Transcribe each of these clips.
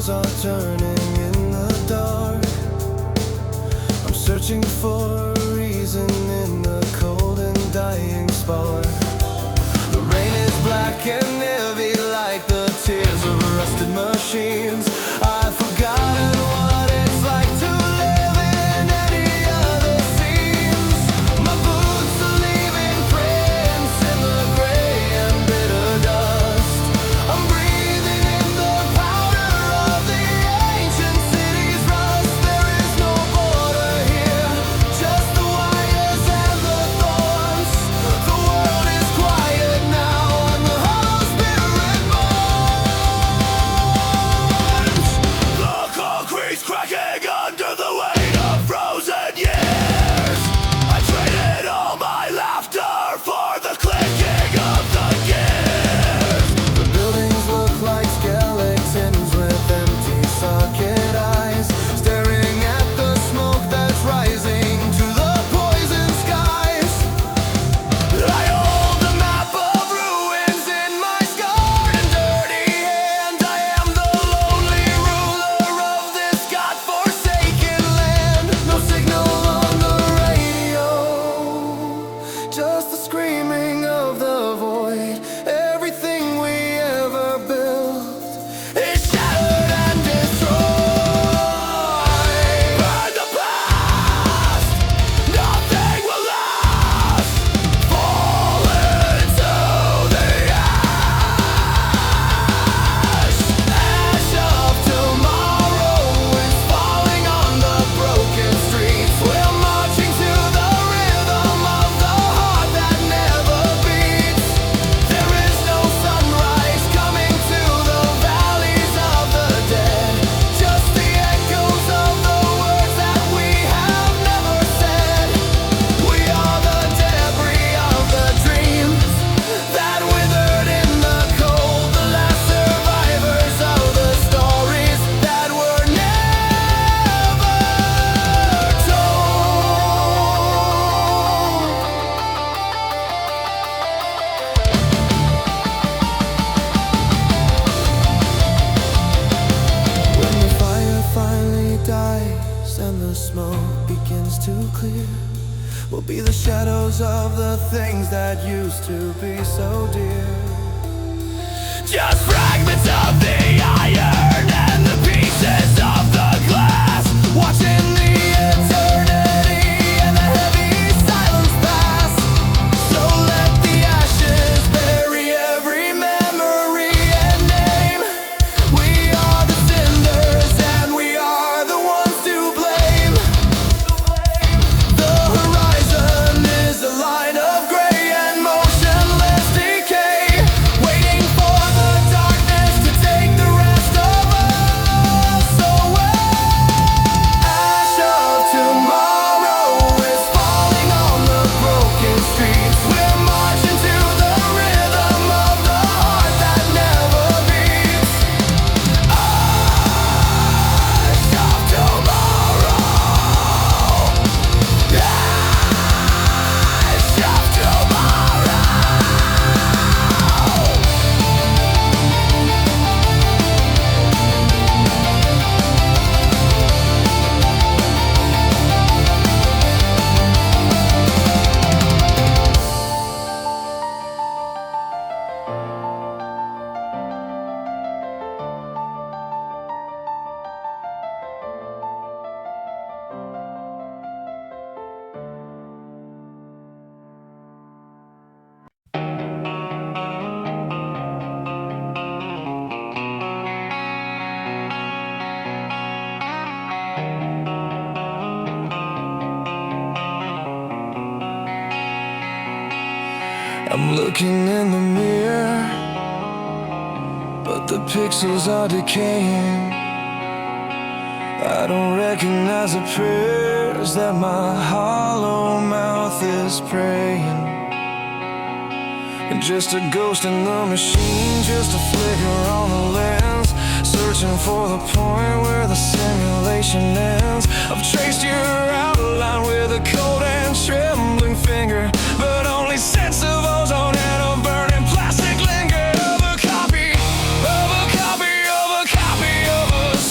wheels are turning in the dark. I'm searching for a reason in the cold and dying spark. The rain is black and heavy like the tears of rusted machines. I've forgotten what it's like to live in any other scenes. My boots are leaving prints in the gray and bitter dust. I'm breathing in the powder of the ancient city's rust. There is no border here, just the wires and the thorns. The world is quiet now and the hollow spirit mourns. The concrete's cracking under the weight of frozen years. I traded all my laughter for the clicking of the gears. The buildings look like skeletons with empty socket eyes, staring at the smoke that's rising to the poison skies. I hold the map of ruins in my scarred and dirty hand. I am the lonely ruler of this God-forsaken land. No signal on the radio, just the screaming of the void. Everything we ever built is shattered and destroyed. Burn the past, nothing will last. Fall into the ash. Ash of tomorrow is falling on the broken streets. We're marching to the rhythm of the heart that never beats. There is no sunrise coming to the valleys of the dead, just the echoes of the words that we have never said. We are the debris of the dreams that withered in the cold, the last survivors of the stories that were never told. When the fire finally dies and the smoke begins to clear, we'll be the shadows of the things that used to be so dear. Just fragments of the iron and the pieces of the glass, watching the eternity and the heavy silence pass. So let the ashes bury every memory and name. We are the cinders and we are the ones to blame. The horizon is a line of gray and motionless decay, waiting for the darkness to take the rest of us away. Ash of tomorrow is falling on the broken streets. We're marching to the rhythm of the heart that never beats. Ash of tomorrow. Ash of tomorrow. I'm looking in the mirror, but the pixels are decaying. I don't recognize the prayers that my hollow mouth is praying. And just a ghost in the machine, just a flicker on the lens, searching for the point where the simulation ends. I've traced your outline with a cold and trembling finger, but only sense of ozone and a burning plastic linger of a copy of a copy of a copy of us.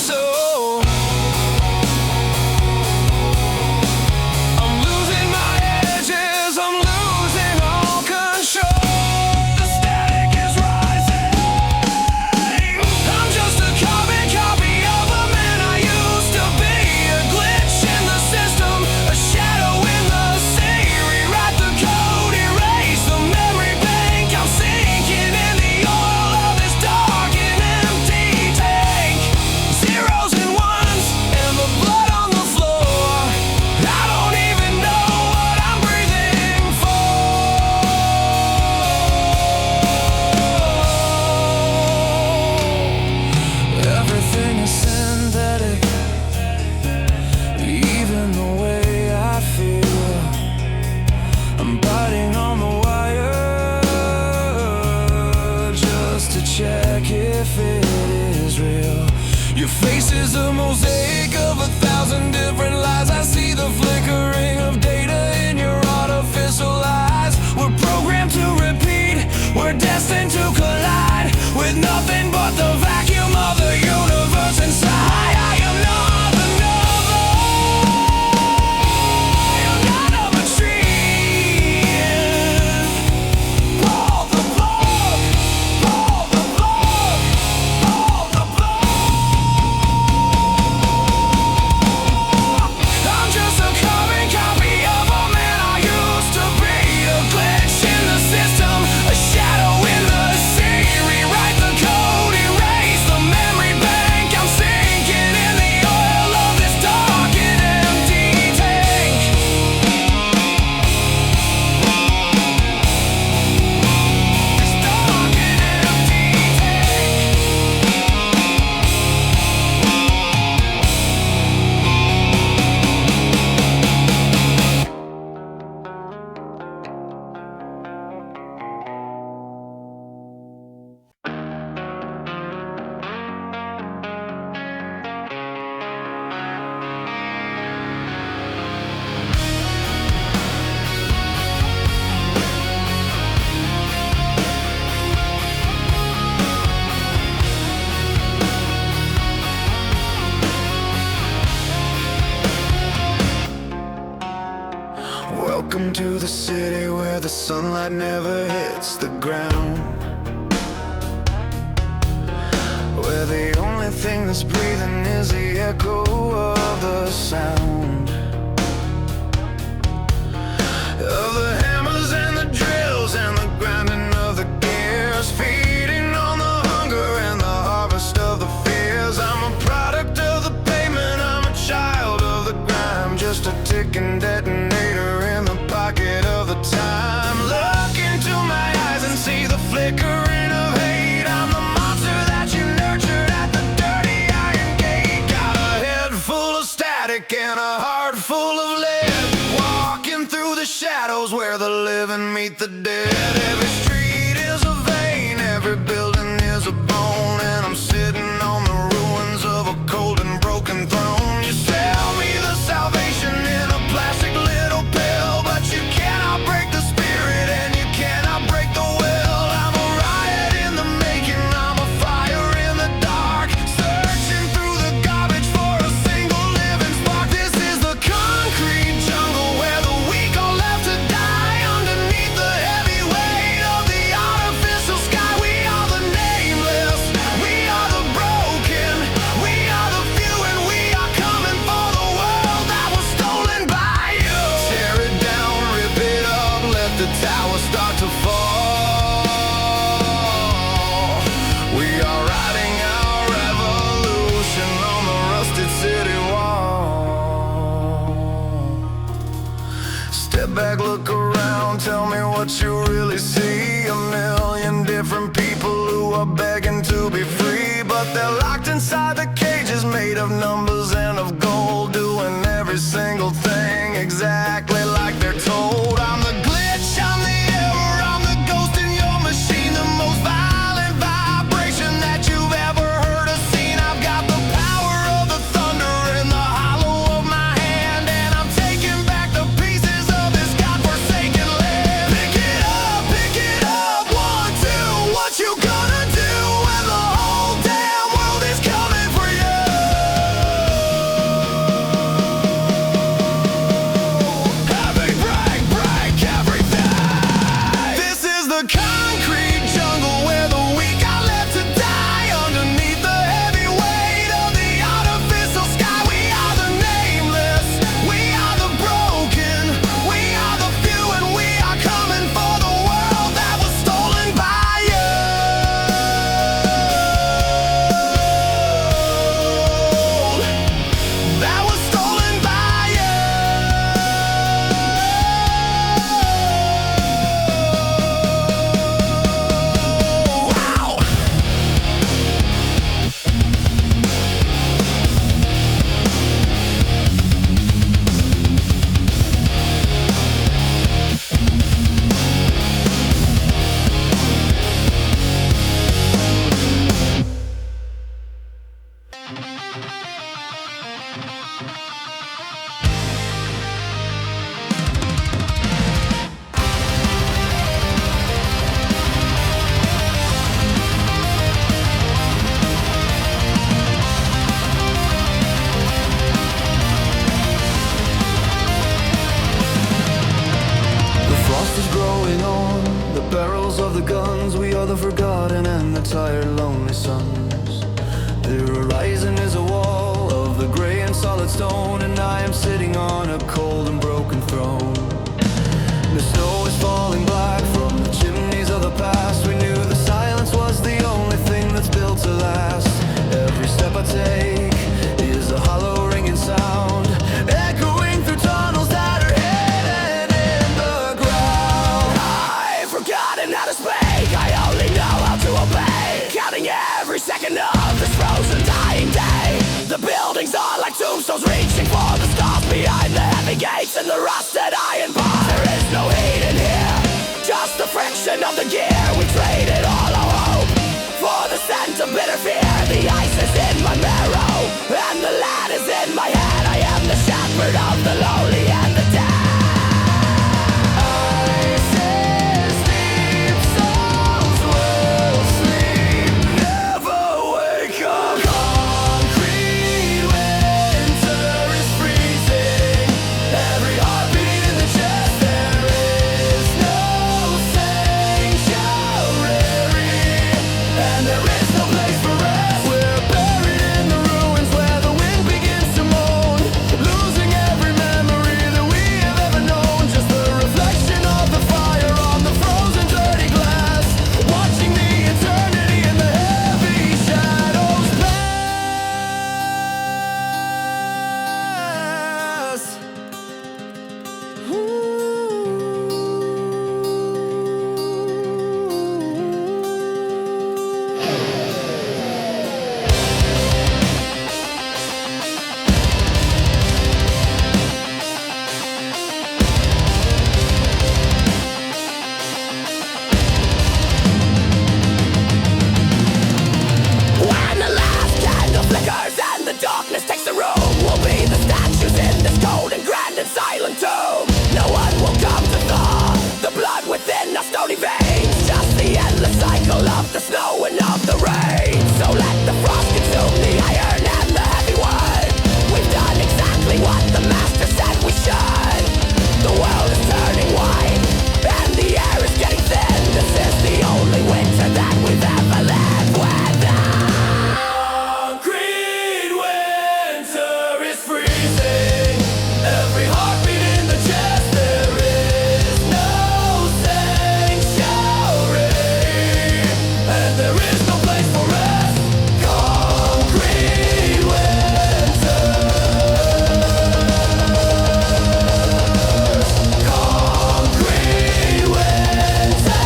face is a mosaic of 1,000 different lies. I see the flickering of data in your artificial eyes. We're programmed to repeat, we're destined to collide with nothing but the vacuum of the universe inside. I am not another, I am not of a tree. Pull the plug, pull the plug, pull the plug. I'm just a carbon copy of a man I used to be. A glitch in the system, a shadow in the sea. Rewrite the code, erase the memory bank. I'm sinking in the oil of this dark and empty tank. This dark and empty tank. Welcome to the city where the sunlight never hits the ground, where the only thing that's breathing is the echo of the sound of the hammers and the drills and the grinding of the gears, feeding on the hunger and the harvest of the fears. I'm a product of the pavement, I'm a child of the grime, just a ticking detonator in the pocket of the time. Look into my eyes and see the flickering of hate. I'm the monster that you nurtured at the dirty iron gate. Got a head full of static and a heart full of lead, walking through the shadows where the living meet the dead. Every street is a vein, every building is a bone, and I'm sitting on the ruins of a cold and broken throne. You sell me the salvation in a plastic little pill, but you cannot break the spirit and you cannot break the will. I'm a riot in the making, I'm a fire in the dark, searching through the garbage for a single living spark. This is the concrete jungle where the weak are left to die underneath the heavy weight of the artificial sky. We are the nameless, we are the broken, we are the few, and we are coming for the world that was stolen by you. Tear it down, rip it up, let the tower start to fall. We are riding our revolution on the rusted city wall. Step back, look around, tell me what you really see. A million different people who are begging to be free, but they're locked inside the cages made of numbers and of gold, doing every single thing exactly like they're told. I'm the glitch, I'm the error, I'm the ghost in your machine, the most violent vibration that you've ever heard or seen. I've got the power of the thunder in the hollow of my hand, and I'm taking back the pieces of this godforsaken land. Pick it up, pick it muzzles of the guns, we are the forgotten and the tired, lonely sons. The horizon is a wall of the grey and solid stone, and I am sitting on a cold and broken throne. The snow is falling black from the chimneys of the past. We knew the silence was the only thing that's built to last. Every step I take is a hollow ringing sound, echoing through tunnels that are hidden in the ground. I've forgotten how to speak, I only know how to obey, counting every second of this frozen dying day. The buildings are like tombstones reaching for the stars behind the heavy gates and the rusted iron bars. There is no heat in here, just the friction of the gear. We traded all our hope for the scent of bitter fear. The ice is in my marrow and the lead is in my head. I am the shepherd of the lonely and the dead. Ice is deep, souls will sleep, never wake up. Concrete winter is freezing, every heartbeat in the chest. There is no sanctuary, and there is no place for rest. We're buried in the ruins where the wind begins to moan, losing every memory that we have ever known. Just the reflection of the fire on the frozen dirty glass, watching the eternity in the heavy shadows pass. When the last candle flickers and the darkness takes the room, we'll be the statues in this cold and grand and silent tomb. No one will come to thaw the blood within our stony veins, just the endless cycle of the snow and of the rain. So let the frost consume the iron and the heavy wood. We've done exactly what the master said we should. The world is turning white and the air is getting thin. This is the only winter that we've ever lived without. Concrete winter is freezing, every heartbeat in the chest. There is no sanctuary, and there is no place for rest. Concrete winter, concrete winter.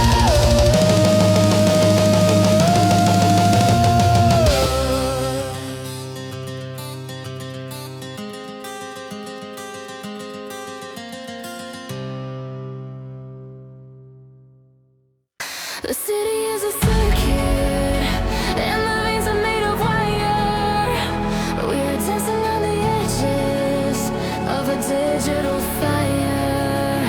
The city is a circuit, and the veins are made of wire. We're dancing on the edges of a digital fire.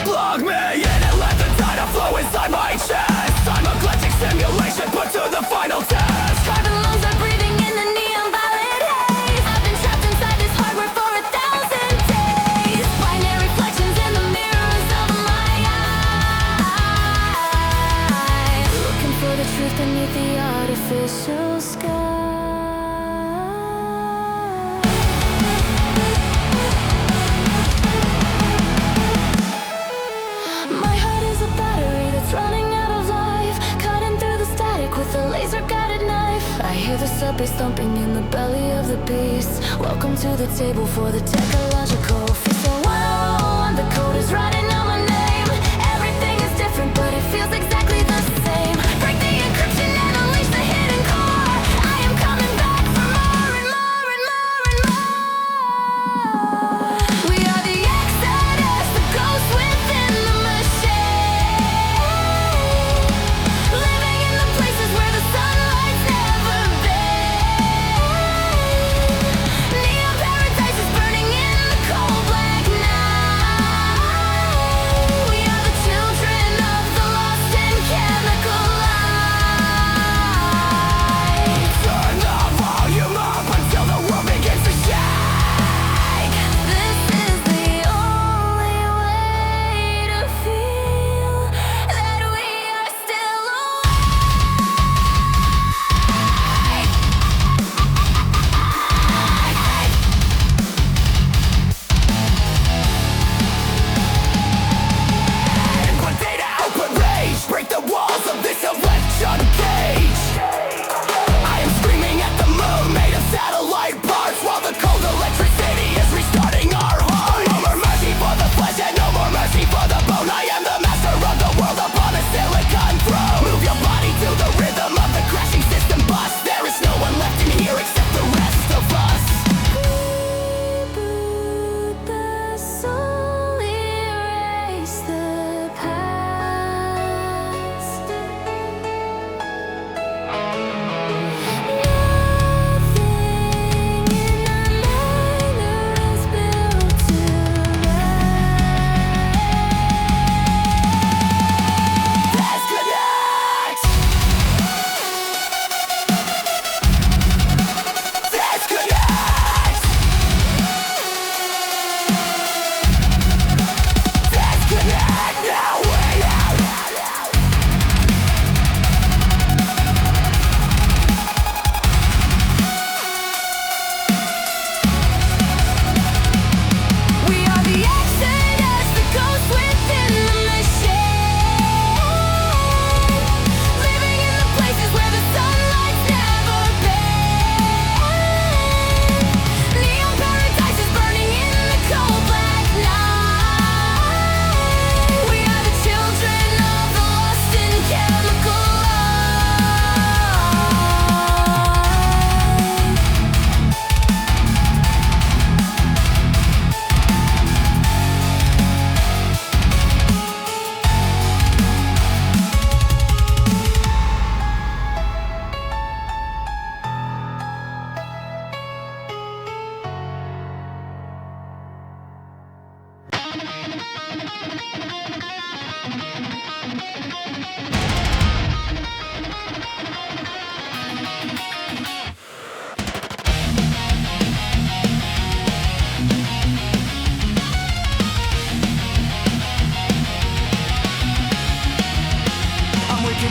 Plug me in and let the data flow inside my chest. I'm a glitching simulation put to the final test. Carbon lungs are breathing in the neon violet haze. I've been trapped inside this hardware for 1,000 days. Binary reflections in the mirrors of my eyes, looking for the truth beneath the artificial sky. My heart is a battery that's running out of life, cutting through the static with a laser-guided knife. I hear the subbass thumping in the belly of the beast. Welcome to the table for the technological feast. So 101, the code is writing out my name. Everything is different, but it feels exactly the same. Break the encryption and unleash the hidden core. I am coming back for more and more and more and more. We are the Exodus, the ghost within the machine, living in the places where the sunlight's never been. Neon paradise is burning in the cold black night.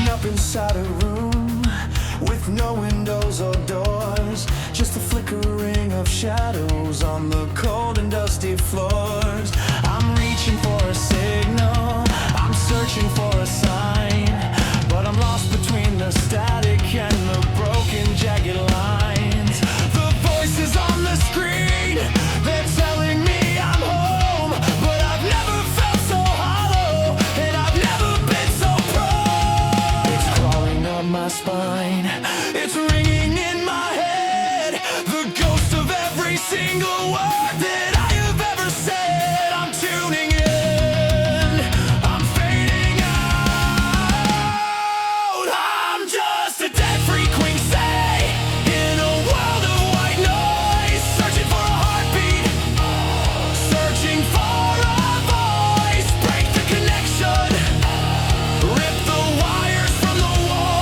Up inside a room with no windows or doors, just the flickering of shadows on the cold and dusty floors. I'm reaching for a signal, I'm searching for a sign, but I'm lost between the static and the broken jagged lines. The voices on the screen, they're telling me I'm home, but I've never felt so hollow, and I've never been so my spine, it's ringing in my head, the ghost of every single word that I have ever said. I'm tuning in, I'm fading out, I'm just a dead frequency in a world of white noise, searching for a heartbeat, searching for a voice, break the connection, rip the wires from the wall.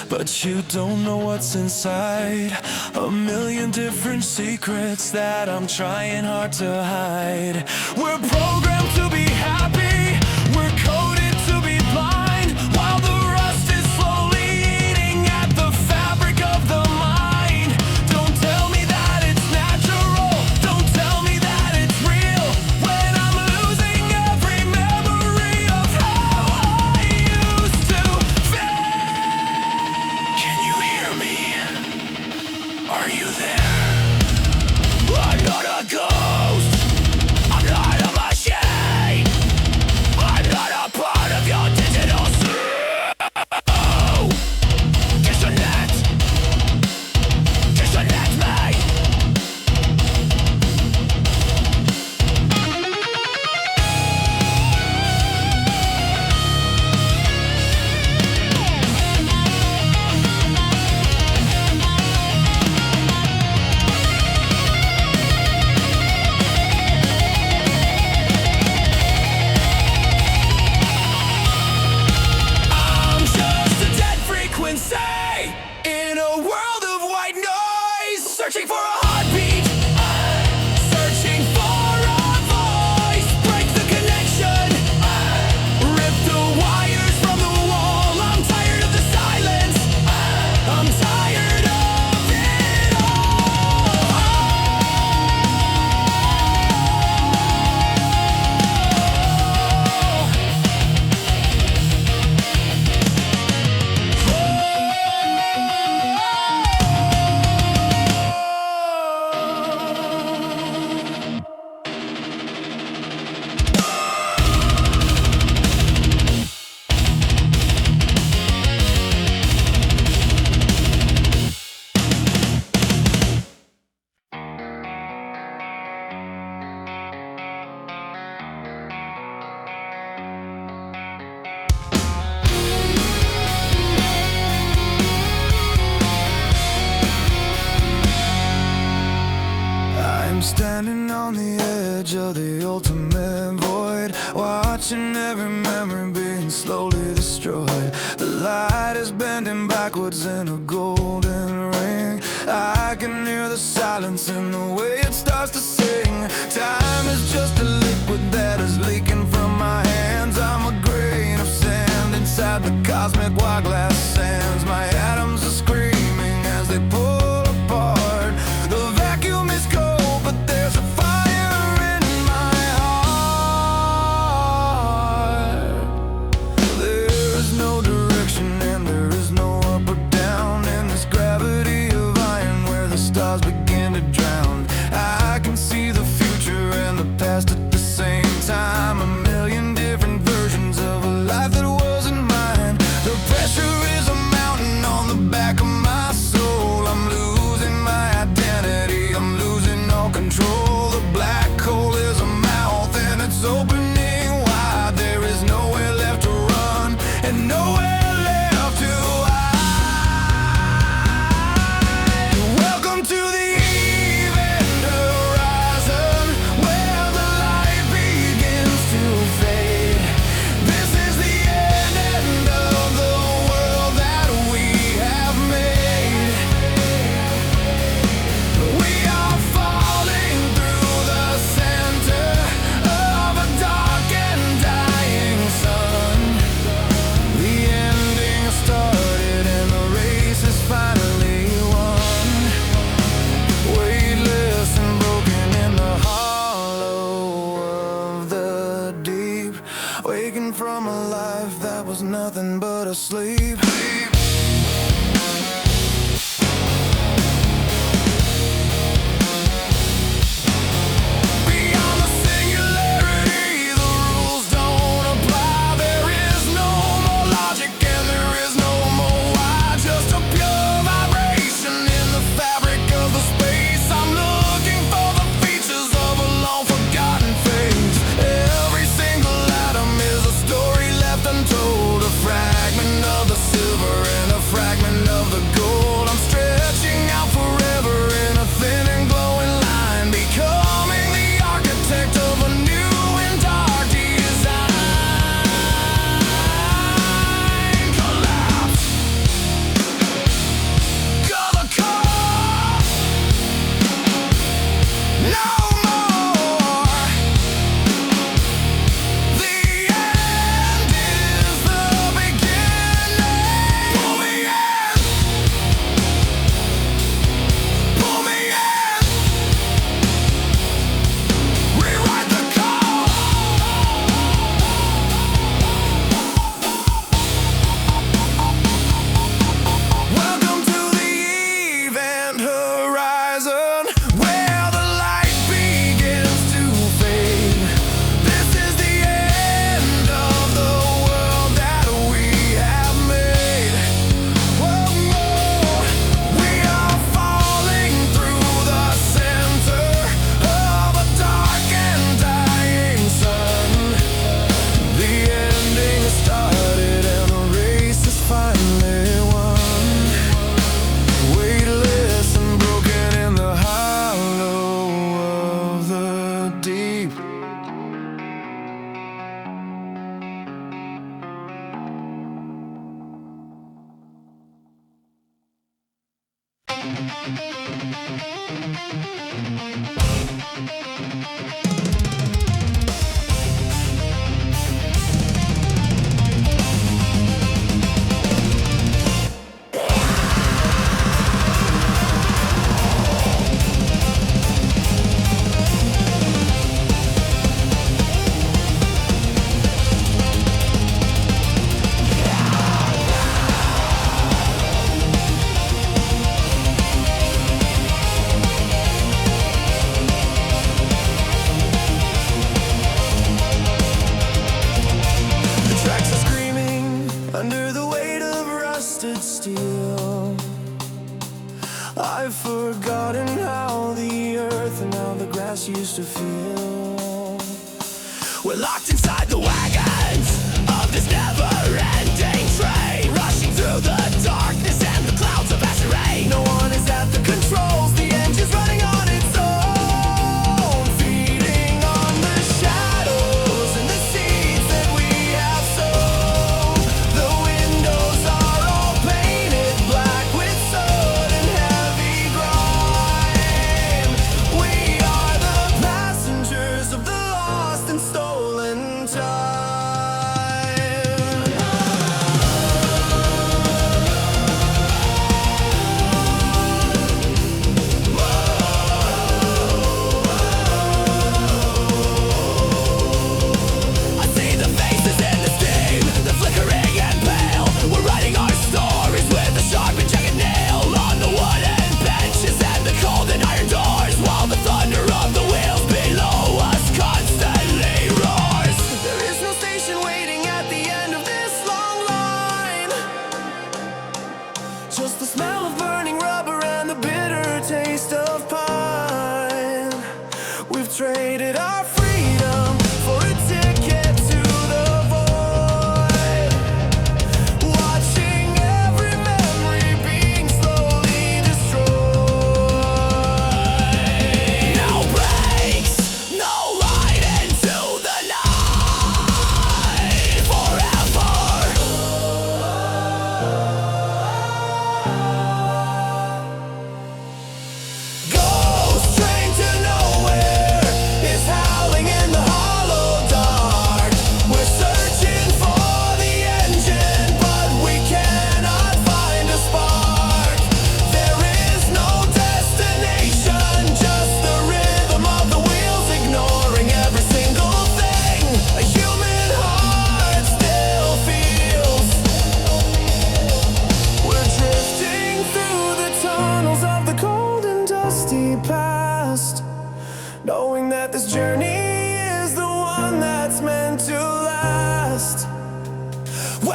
But you don't know what's inside. A million different secrets that I'm trying hard to hide. We're programmed to be happy, we're coded to be blind, while the rust is slowly eating at the fabric of the mind. Don't tell me that it's natural, don't tell me that it's real, when I'm losing every memory of how I used to feel. Can you hear me? Are you there? I'm not a ghost, I'm not a machine, I'm not a part of your digital zoo. Disconnect, disconnect me. In a world of white noise, searching for a heartbeat, searching for a voice, break the connection, rip the wires from the wall. I'm tired of the silence, I'm tired of it I'm standing on the edge of the ultimate void, watching every memory being slowly destroyed. The light is bending backwards in a golden ring. I can hear the silence in the way it starts to sing. Time is just a liquid that is leaking from my hands. I'm a grain of sand inside the cosmic wide glass sands. My atoms are screaming as they pull apart. The vacuum is cold, but there's a fire in my heart. There is no direction and there is no up or down in this gravity of iron where the stars begin to drown. I can see the future and the past at the same time. A million different waking from a life that was nothing but a sleep.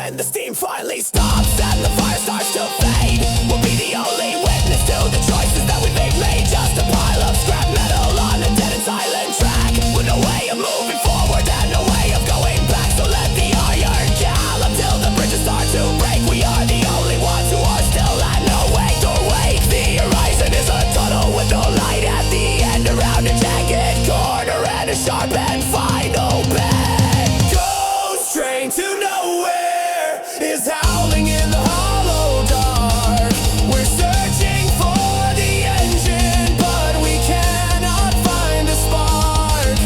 when the steam finally stops and the fire starts to fade, we'll be the only witness to the choices that we've made. Just a pile of scrap metal on a dead and silent track, with no way of moving forward and no way of going back. So let the iron gallop till the bridges start to break. We are the only ones who are still at no wake or wake. The horizon is a tunnel with no light at the end, around a jagged corner and a sharp and final bend. Ghost train to nowhere is howling in the hollow dark. We're searching for the engine, but we cannot find a spark.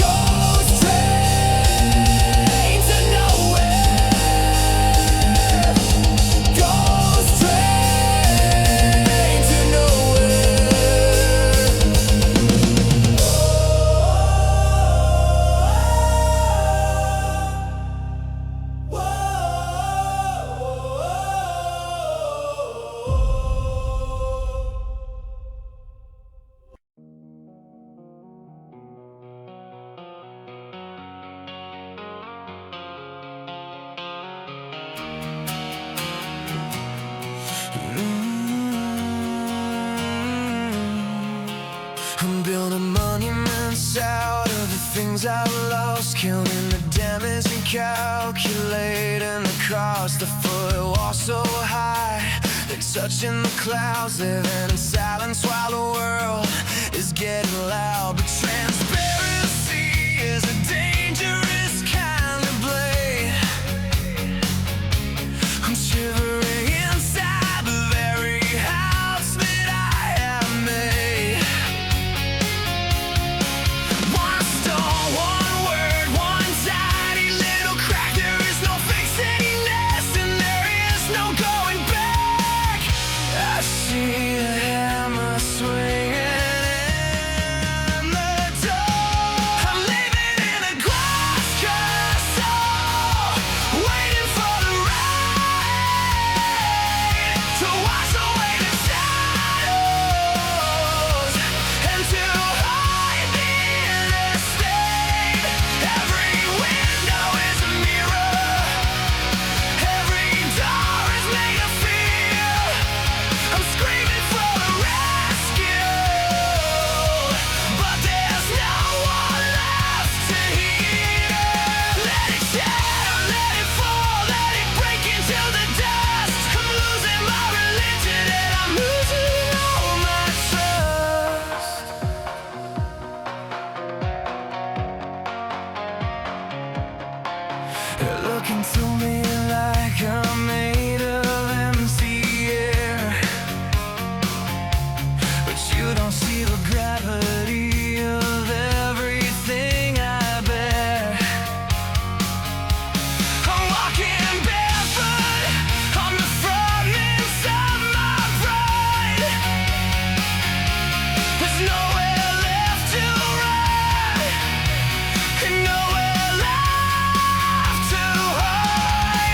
Ghost train to nowhere. Ghost train to nowhere. I'm building monuments out of the things I've lost, counting the damage and calculating the cost. The footwall so high, they're touching the clouds, living in silence while the world is getting loud. But transparency is a dangerous kind of blade. I'm shivering inside the very house that I have made. One stone, one word, one tiny little crack. There is no fixing this and there is no going back. I see the hammer swinging in the door. I'm living in a glass castle, waiting for the rain to wash away the shadows and to hide the inner state. Every window is a mirror, every door is made of fear. I'm screaming for a rescue, but there's no one left to hear. Let it shatter, let it fall, let it break into the dust. I'm losing my religion and I'm losing all my trust. You're looking through me like I'm made of empty air, but you don't see the gravity of everything I bear. I'm walking barefoot on the fragments of my pride. There's nowhere left to run and nowhere left to hide.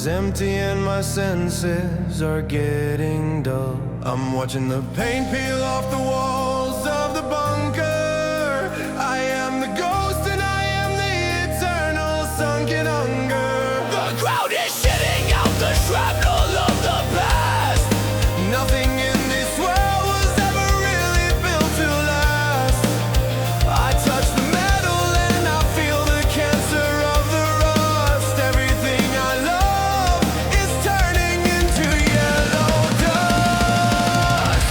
is empty and my senses are getting dull. I'm watching the paint peel off the walls of the bunker. I am the ghost and I am the eternal sunken hunger. The crowd is shitting out the shrapnel of the past. Nothing in this world was ever really built to last. I touch the metal and I feel the cancer of the rust. Everything I love is turning into yellow dust.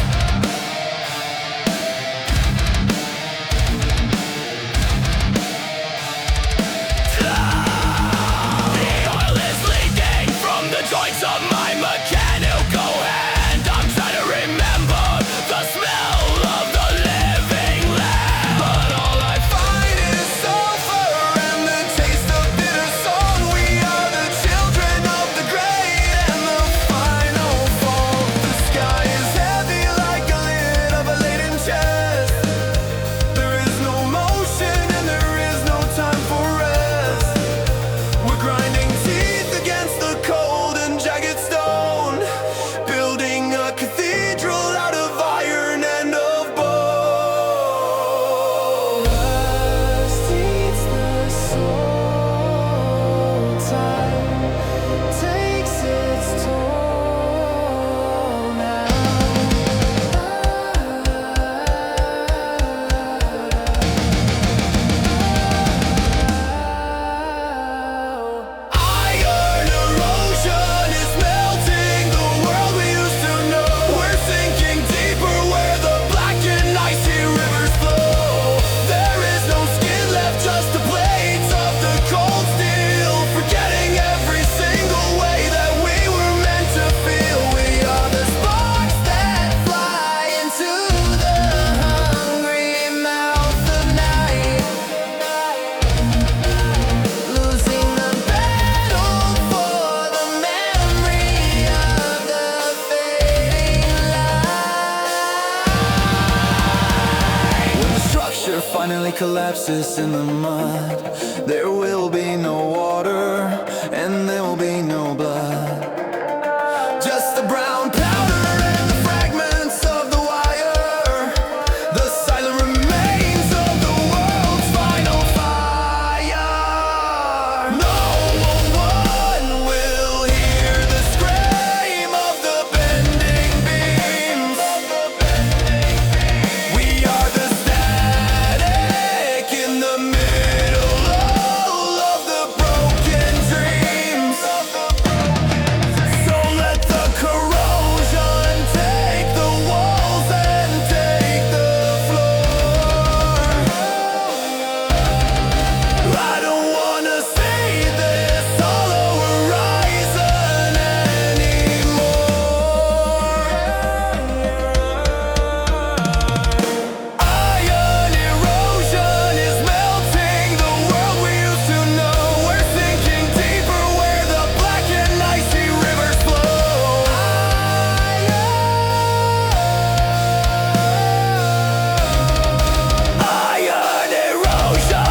fire finally collapses in the mud. There will be no water, and there will be no blood. Just the brown powder and the fragments of the wire, the silent remains of the world's final fire. No one will hear the scream of the bending beams. We are the static in the middle of the broken dreams. So let the corrosion take the walls and take the floor. I don't wanna see this hollow horizon anymore. Iron erosion is melting the world we used to know. We're sinking deeper where the black and icy rivers flow. Iron erosion.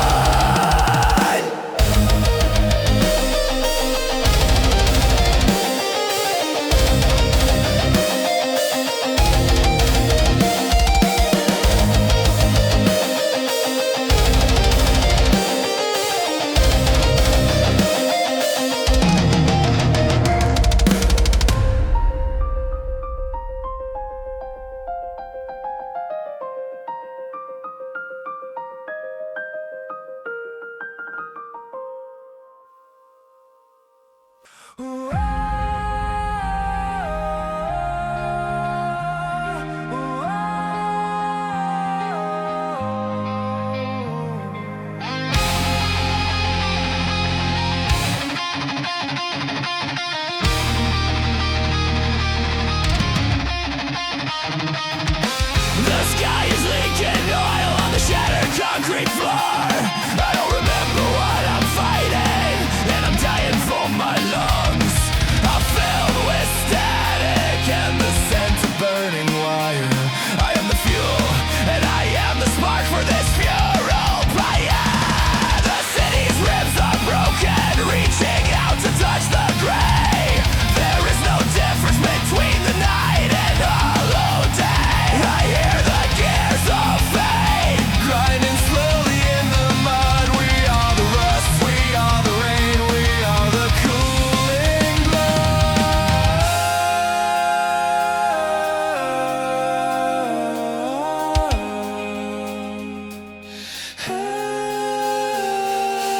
The sky is leaking oil on the shattered concrete floor. I don't remember what I'm fighting, and I'm dying for my lungs. I'm filled with static and the scent of burning wire. I am the fuel, and I am the spark for this funeral pyre. The city's ribs are broken, reaching out to touch the gray. There is no difference between the night and hollow day. I hear the gears of fate grinding slowly in the mud. We are the rust, we are the rain, we are the cooling blood.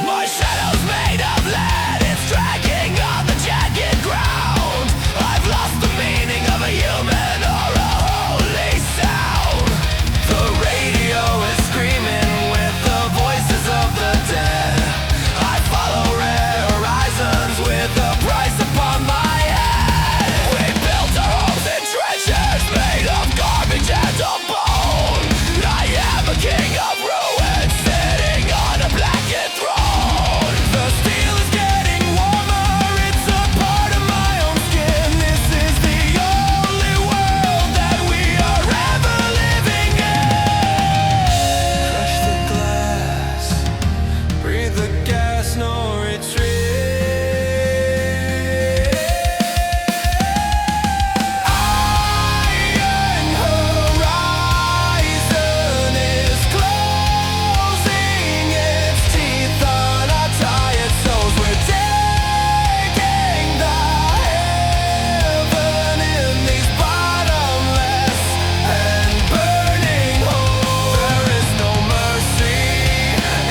My shadow's made of lead, it's dragging on the jagged ground. I've lost the meaning of a human or a holy sound. The radio is screaming with the voices of the dead. I follow rare horizons with a price upon my head. We built our homes in treasures made of garbage and of bone. I am a king of ruins sitting on a blackened throne. The steel is getting warmer, it's a part of my own skin. This is the only world that we are ever living in. Crush the glass, breathe the gas, no retreat. Iron horizon is closing its teeth on our tired souls. We're taking the heaven in these bottomless and burning holes. There is no mercy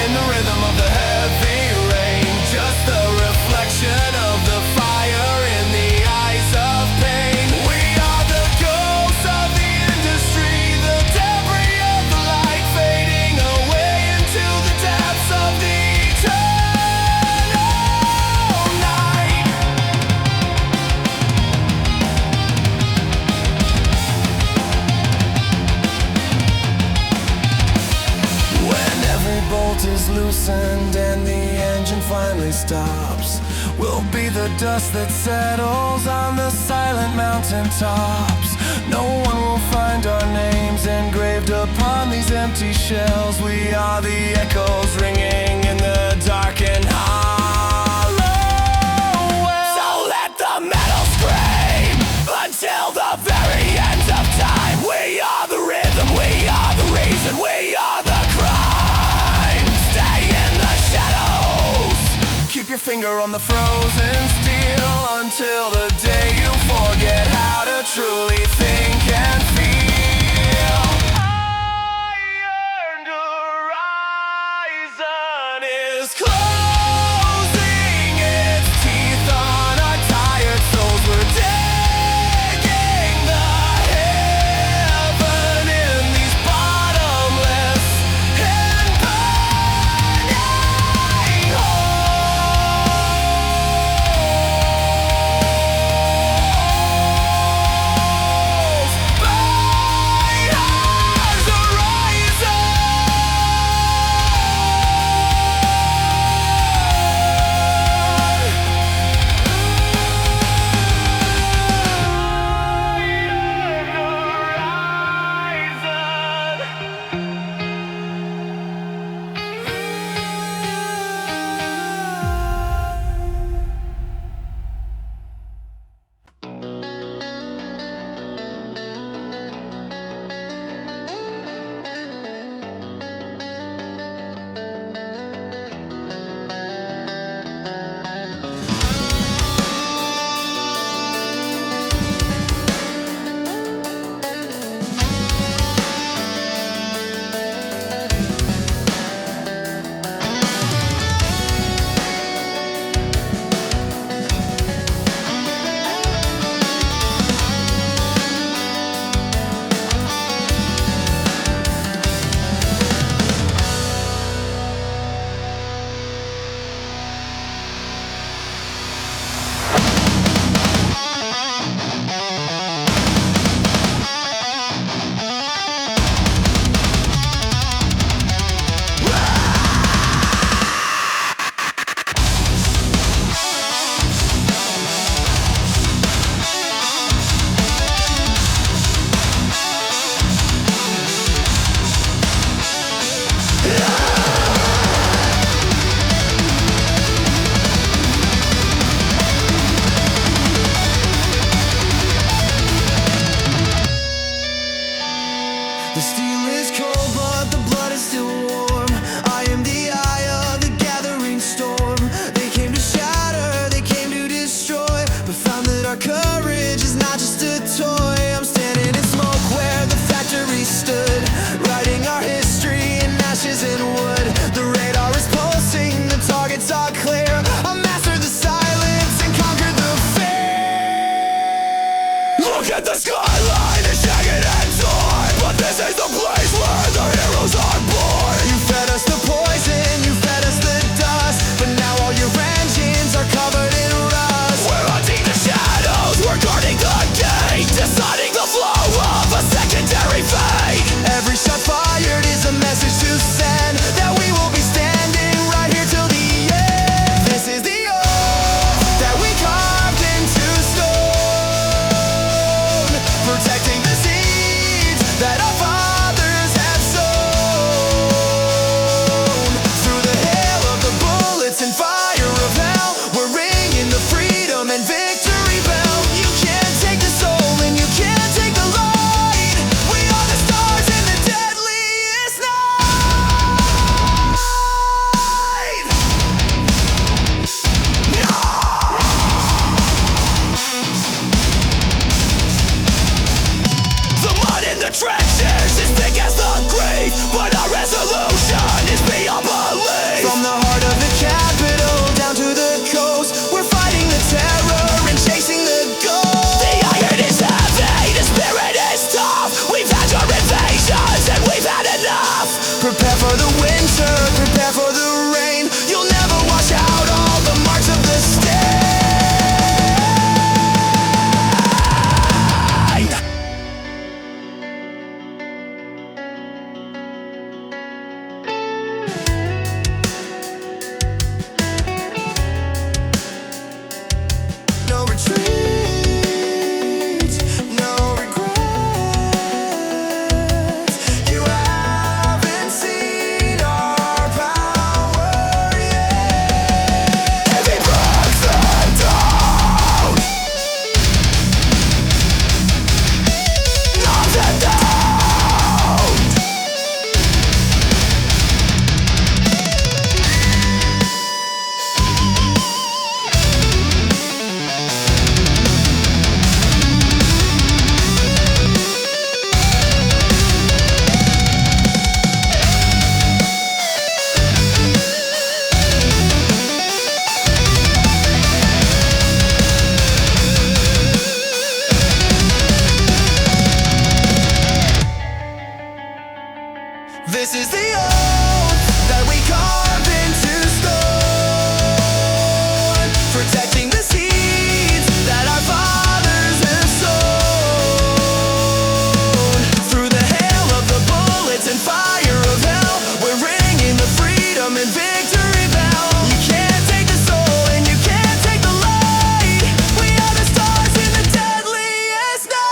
in the rhythm of the heavy rain, just the reflection of the fire in the eyes of pain. We are the ghosts of the industry, the debris of the light fading away into the depths of the eternal night. When every bolt is loosened and the engine finally stops, we'll be the dust that settles on the silent mountain tops. No one will find our names engraved upon these empty shells. We are the echoes ringing in the dark and hollow. So let the metal scream until the very end of time. We are the rhythm, we are the reason, we are the crime. Stay in the shadows, keep your finger on the frozen steel until the day you forget how to truly think and feel. Iron horizon is closing its teeth on our tired souls. We're digging the heaven in these bottomless and burning holes. Bright as the horizon. The steel is cold, but the blood is still warm. I am the eye of the gathering storm. They came to shatter, they came to destroy, but found that our courage is not just a toy. I'm standing in smoke where the factory stood, writing our history in ashes and wood. The radar is pulsing, the targets are clear. I mastered the silence and conquered the fear. Look at the skyline, it's jagged and torn, but this is the place where the heroes are born. You fed us the poison, you fed us the dust, but now all your engines are covered in rust. We're hunting the shadows, we're guarding the gate, deciding the flow of a secondary fate. Every shot fired is a message to send, that we will be standing right here till the end. This is the oath that we carved into stone, protecting the seeds that our fathers have sown. Through the hail of the bullets and fire of hell, we're ringing the freedom and victory bell. You can't take the soul and you can't take the light. We are the stars in the deadliest night. The mud in the trenches is thick as the grave, but our resolution is beyond belief. From the heart of the capital down to the coast, we're fighting the terror and chasing the ghost. The iron is heavy, the spirit is tough. We've had your invasions and we've had enough. Prepare for the winter, prepare for the rain. You'll never wash out all the marks of the stain. No retreat, no regrets. You haven't seen our This is the oath that we carve into stone, protecting the seeds that our fathers have sown. Through the hail of the bullets and fire of hell, we're ringing the freedom and victory bell. You can't take the soul and you can't take the light. We are the stars in the deadliest night.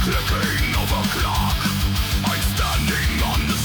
Clicking of a clock, I'm standing on the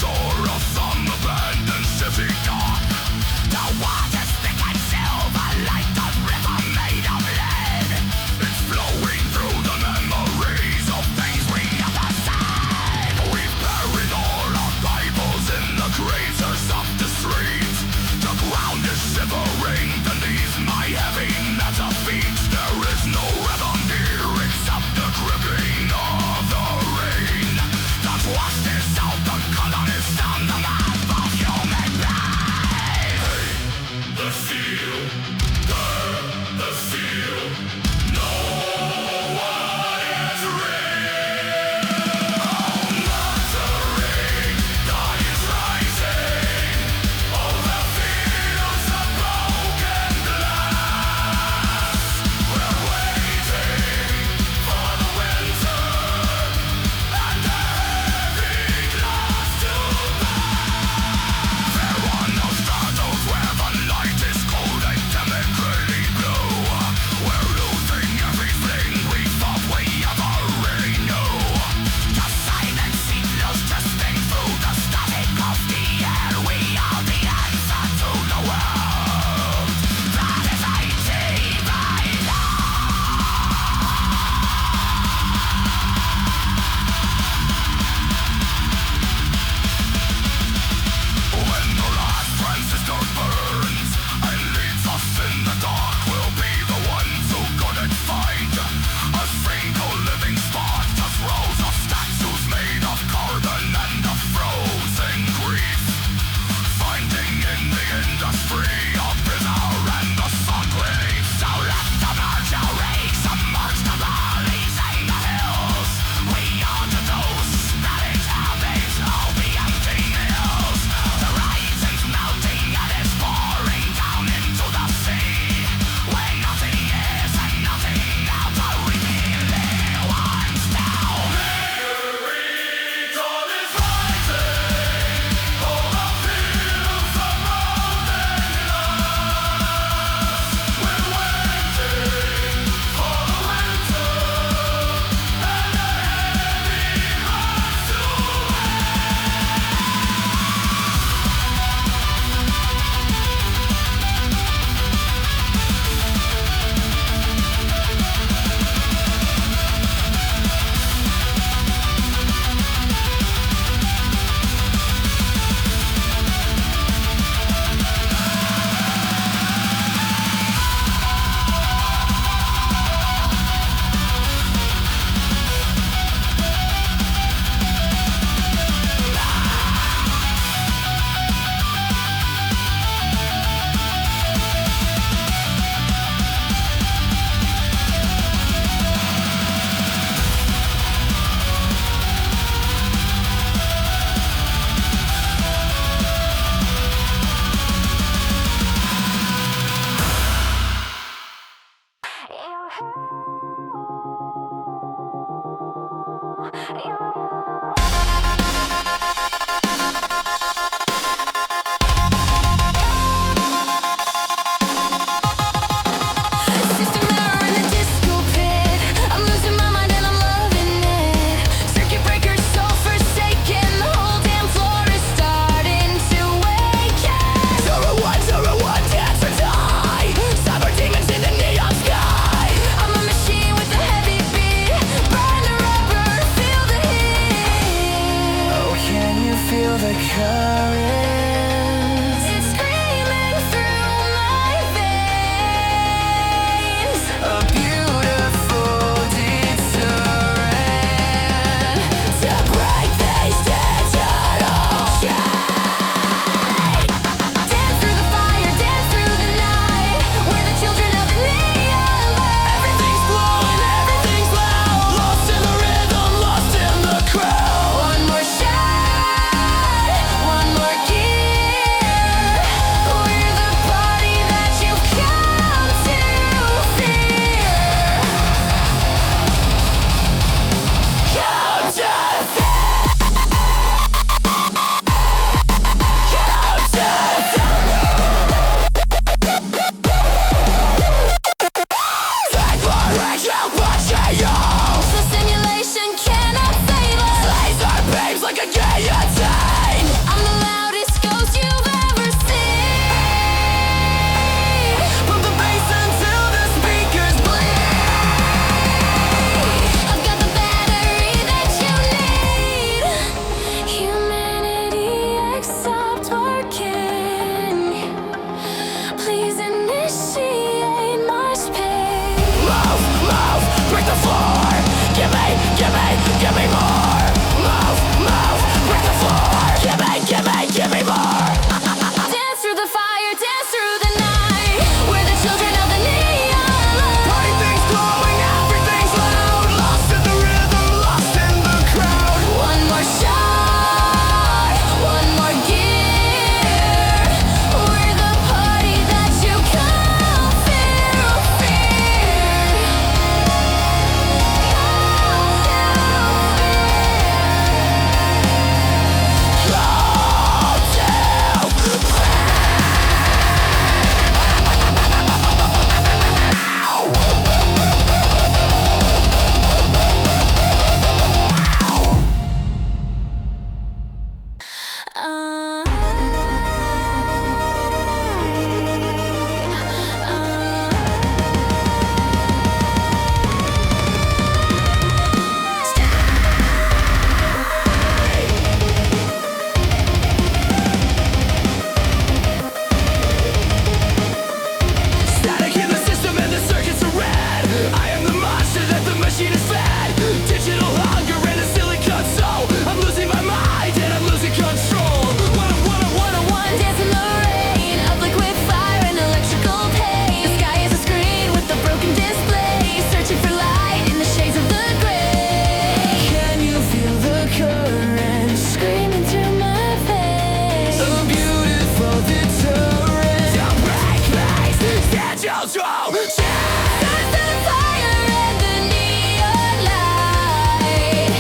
Set the fire and the neon light.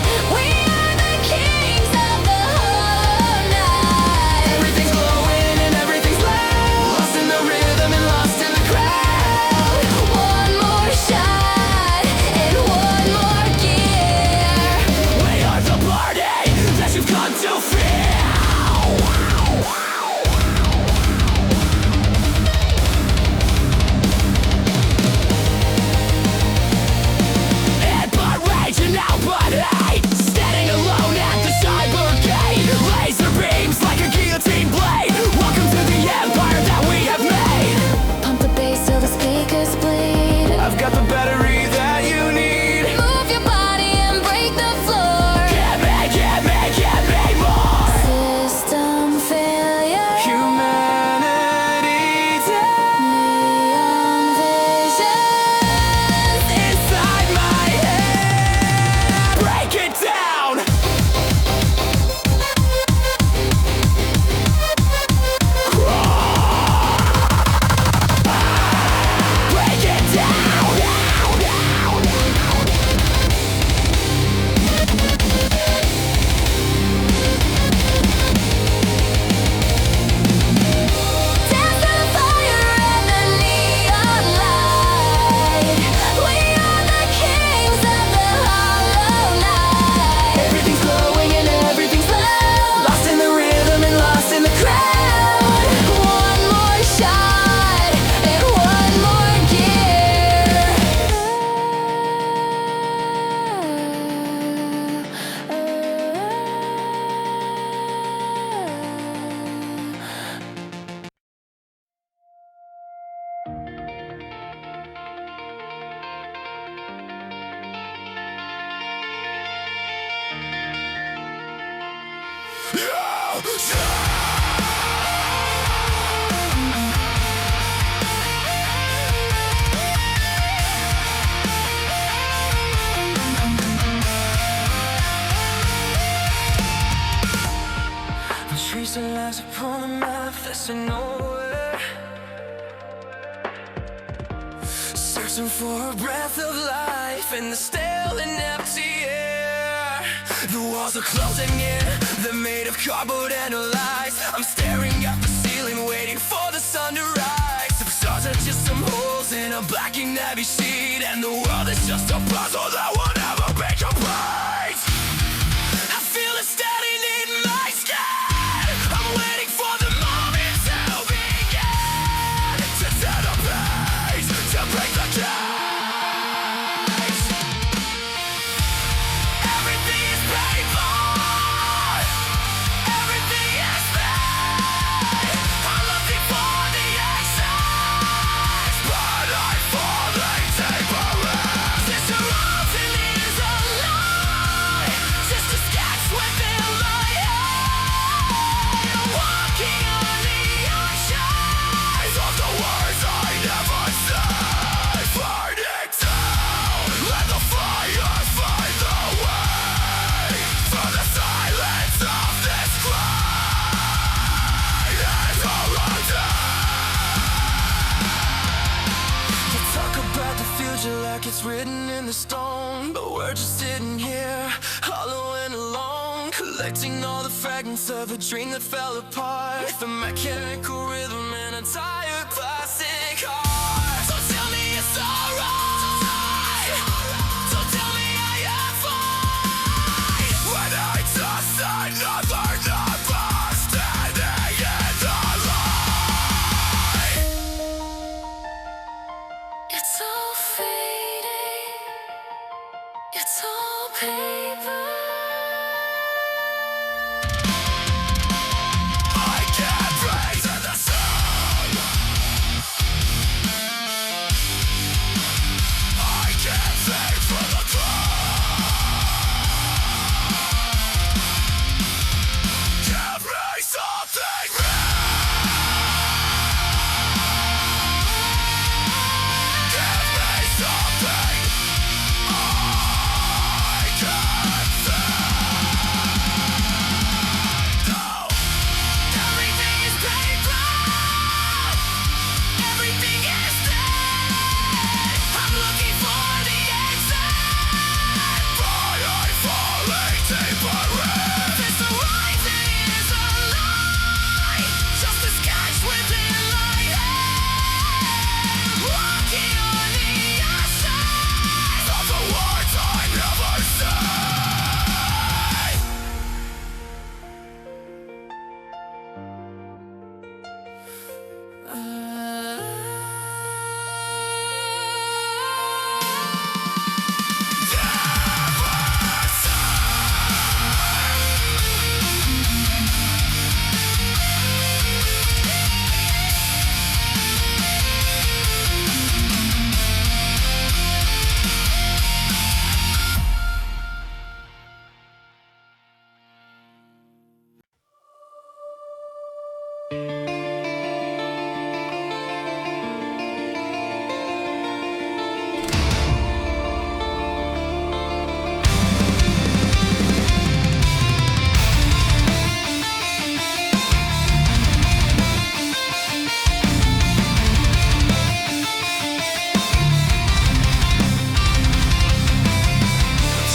Trees and lies upon the map, facing nowhere, searching for a breath of life in the stale and empty air. The walls are closing in, they're made of cardboard and lies. I'm staring at the ceiling, waiting for the sun to rise. The stars are just some holes in a black and navy sheet, and the world is just a puzzle that will never be complete. I feel it standing in my skin, waiting for the moment to begin, to set a pace, to break the cage. Everything is painful, everything is pain. I'm looking for the exit, but I'm falling deeper in. This erosion is a lie, just a sketch within my head. Walking on the ocean of the words I never said. Burning down, let the fire find the way through the silence of this great erosion. You talk about the future like it's written in the stone, but we're just sitting here, hollow and alone, collecting all the fragments of a dream that fell apart. The mechanical rhythm and a tired plastic heart. So tell me it's alright, so tell me I am fine. When I toss another number, standing in the light. It's all fading, it's all paper. I can't breathe in the sun, I can't think for the ground. Give me something real, give me something I can think. No. Everything is paper, everything is dead. I'm looking for the exit, But I'm falling deeper in. this horizon is a lie, just a sketch within my head. Walking on the ocean Of the words I never said.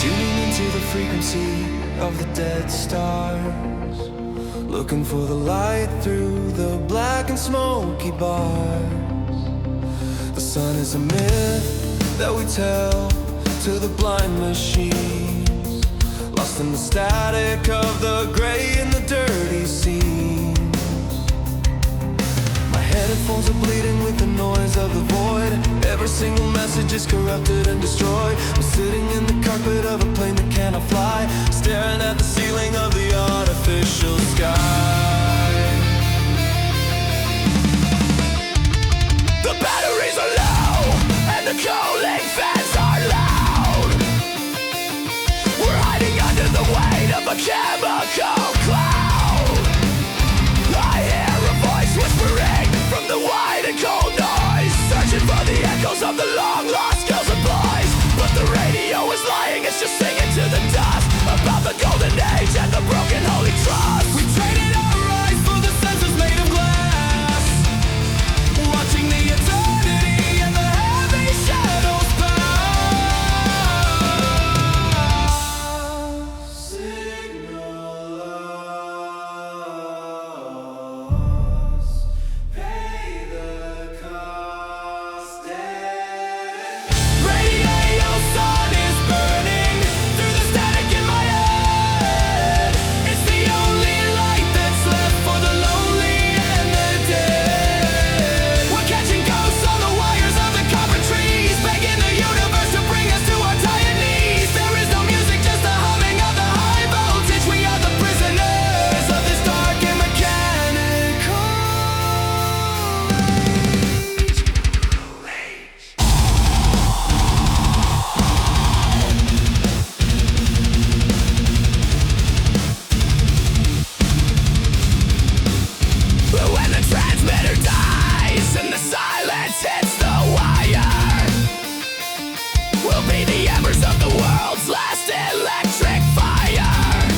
Tuning into the frequency of the dead stars, looking for the light through the black and smoky bars. The sun is a myth that we tell to the blind machines, lost in the static of the gray and the dirty scenes. My headphones are bleeding with the noise of the void. Every single message is corrupted and destroyed. I'm sitting in the cockpit of a plane that cannot fly, staring at the ceiling of the artificial sky. The batteries are low and the cooling fans are loud. We're hiding under the weight of a chemical cloud. electric fire.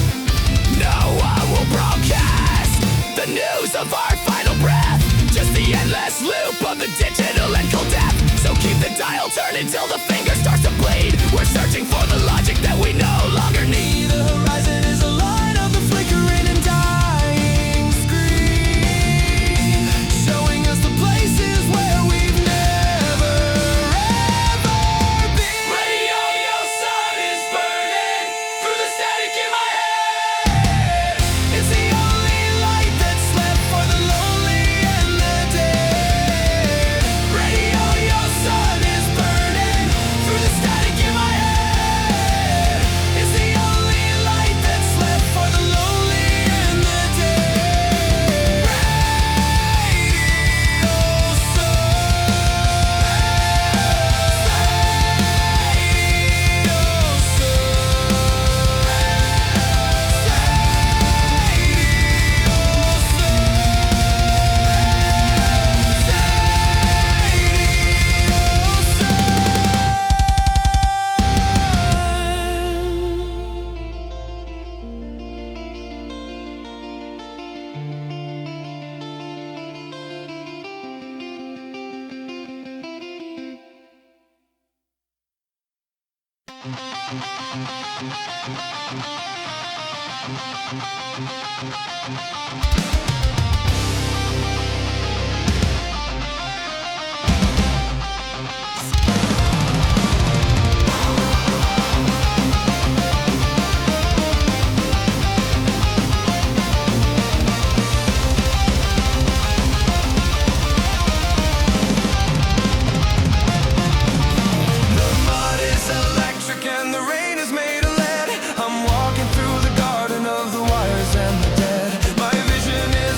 No one will broadcast the news of our final breath, just the endless loop of the digital and cold death. So keep the dial turning till the finger starts to bleed. We're searching for the logic that we no longer need. The horizon is a line of the flickering and dying screen, showing us the places where we've never ever been. Radio, your sun is burning through the static in my head. It's the only light that's left for the lonely and the dead. Radio, your sun is burning through the static in my head. It's the only light that's left for the lonely and the dead. Radio, the mud is electric and the rain is made of lead. I'm walking through the garden of the wires and the dead. My vision is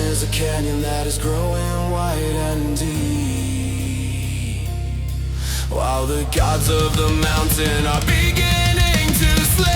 is a canyon that is growing wide and deep, while the gods of the mountain are beginning to slay.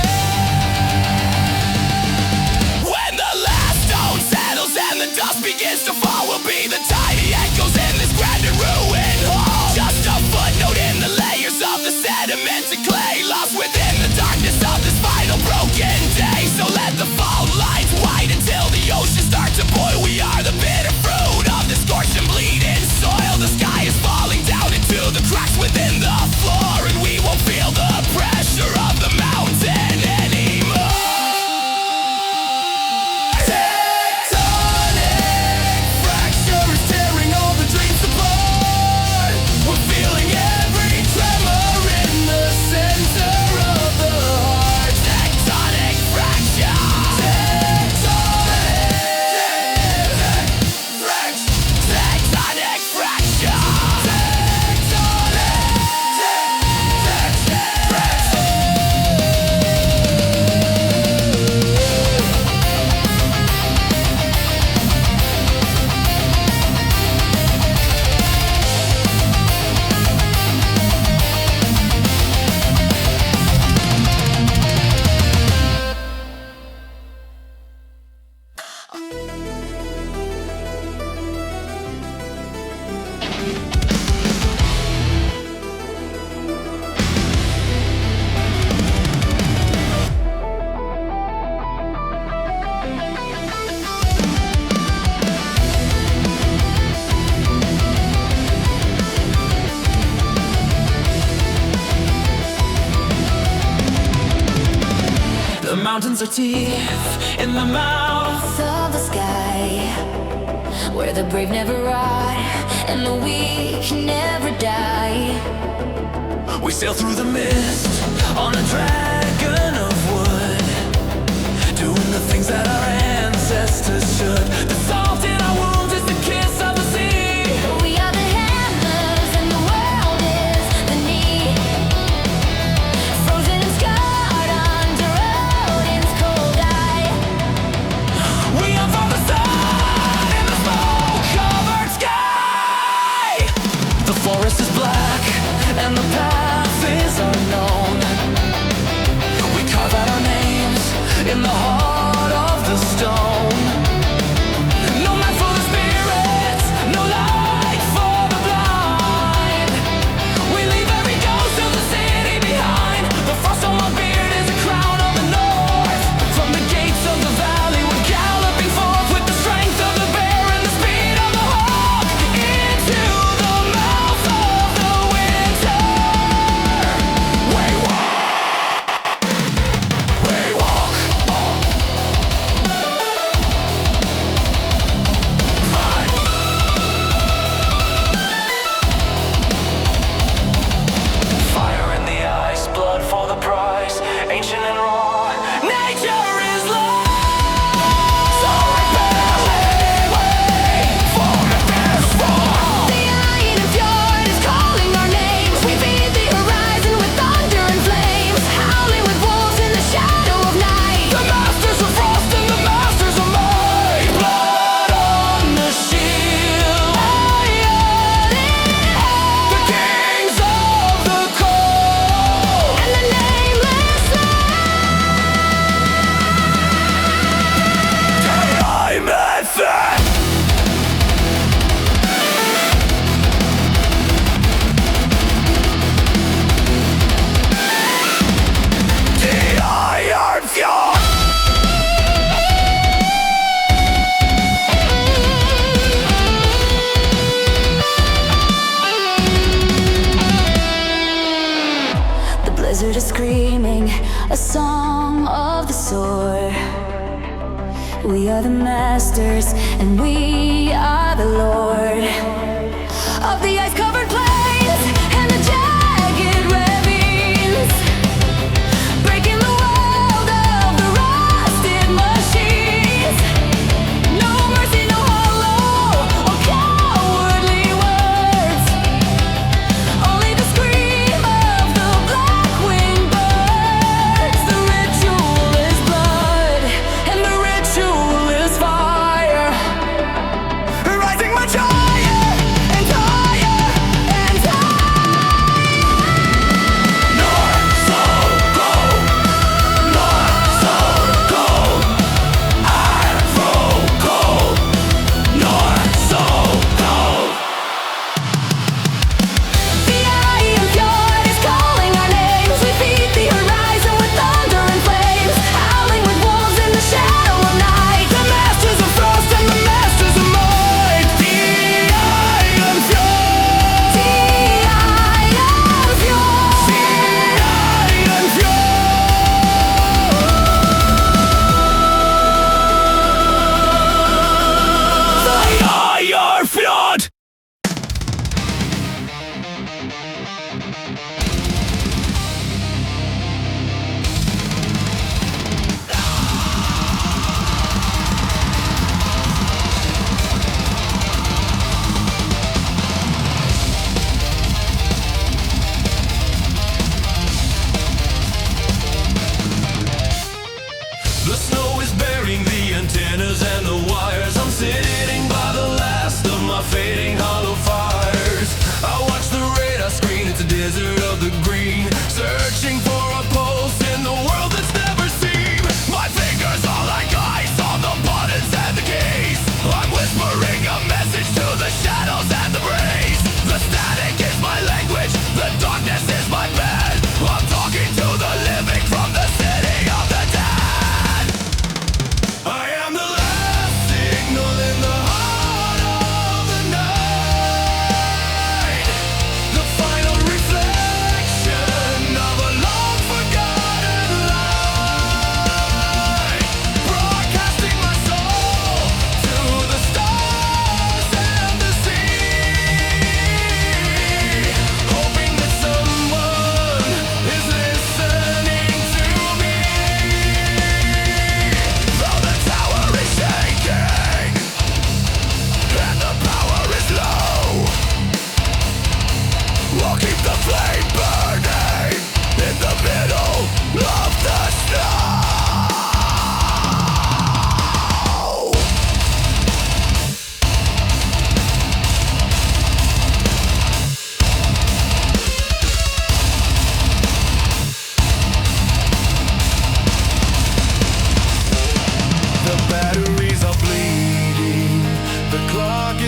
When the last stone settles and the dust begins to fall, will be the tiny echoes in this grander ruin hall. Just a footnote in the layers of the sediment and clay, lost within the darkness of this final broken day. So let the fall lines white until the oceans start to boil. We are the bitter fruit of the scorched and bleeding soil. The sky is falling down into the cracks within the floor, and we won't feel the pressure of the mountain anymore. Tectonic fracture is tearing all the dreams apart. We're feeling every tremor in the center of the heart. Tectonic fracture. Tectonic fracture. The mountains are deep in the mouth of the sky, where the brave never rot and the weak never die. We sail through the mist on a dragon of wood, doing the things that our ancestors should. The salt in our wounds is the kiss of the sea. We are the hammers and the world is the knee, frozen and scarred under Odin's cold eye. We are from the sun in the smoke-covered sky. The forest is black and the path is unknown. We carve out our names in the heart of the stone. No light for the spirits, no light for the blind. We leave every ghost of the city behind. The frost on my beard is a crown of the north. From the gates of the valley we're galloping forth, with the strength of the bear and the speed of the hawk, into the mouth of the winter. We walk. We walk. Fire in the eyes, blood for the prize, ancient and raw. Nature is love. So rebel, wait for the fall. The Iron Fjord is calling our names. We feed the horizon with thunder and flames, howling with wolves in the shadow of night. The masters of frost and the masters of might. Blood on the shield. The kings of the cold. And the nameless I'm at that. The Iron Fjord. The blizzard is screaming a song of the sword. We are the masters and we are the lord of the ice-covered plains and the jagged ravines, breaking the world of the rusted machines. No mercy, no hollow or cowardly words, only the scream of the black-winged birds. The ritual is blood and the ritual is fire.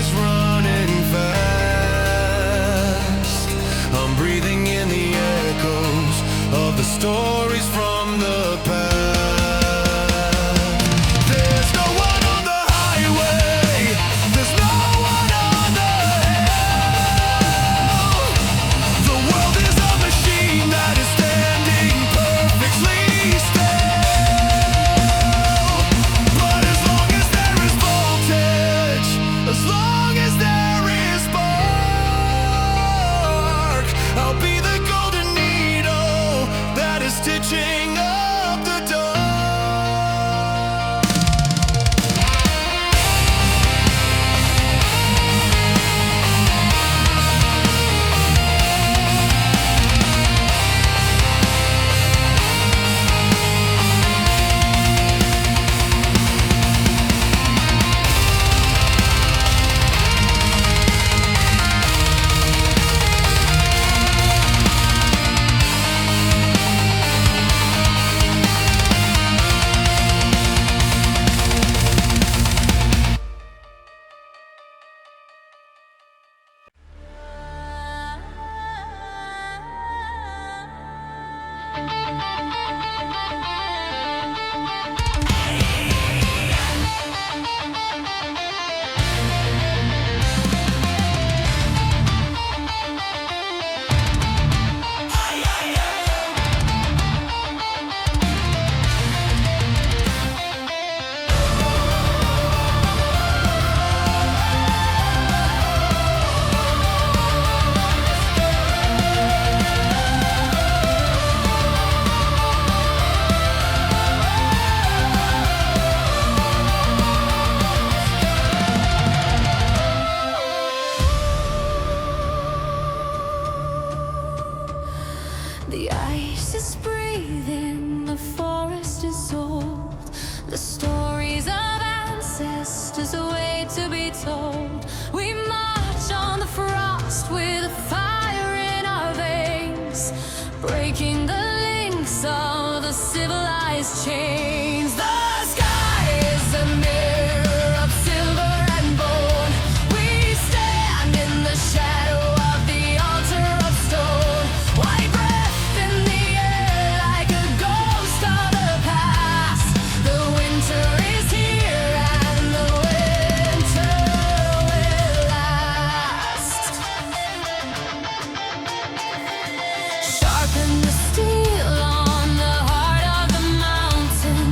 is running fast. I'm breathing in the echoes of the stories from the past. There's no one on the highway, there's no one on the hill. The world is a machine that is standing perfectly still. But as long as there is voltage, as long as there is spark, I'll be the golden needle that is stitching up the dark. The ice is breathing, the forest is old. The stories of ancestors await to be told. We march on the frost with a fire in our veins, breaking the links of the civilized chains. The sky is a mirror of silver and bone. We stand in the shadow of the altar of stone. White breath in the air like a ghost of the past. The winter is here and the winter will last. Sharpen the steel on the heart of the mountain.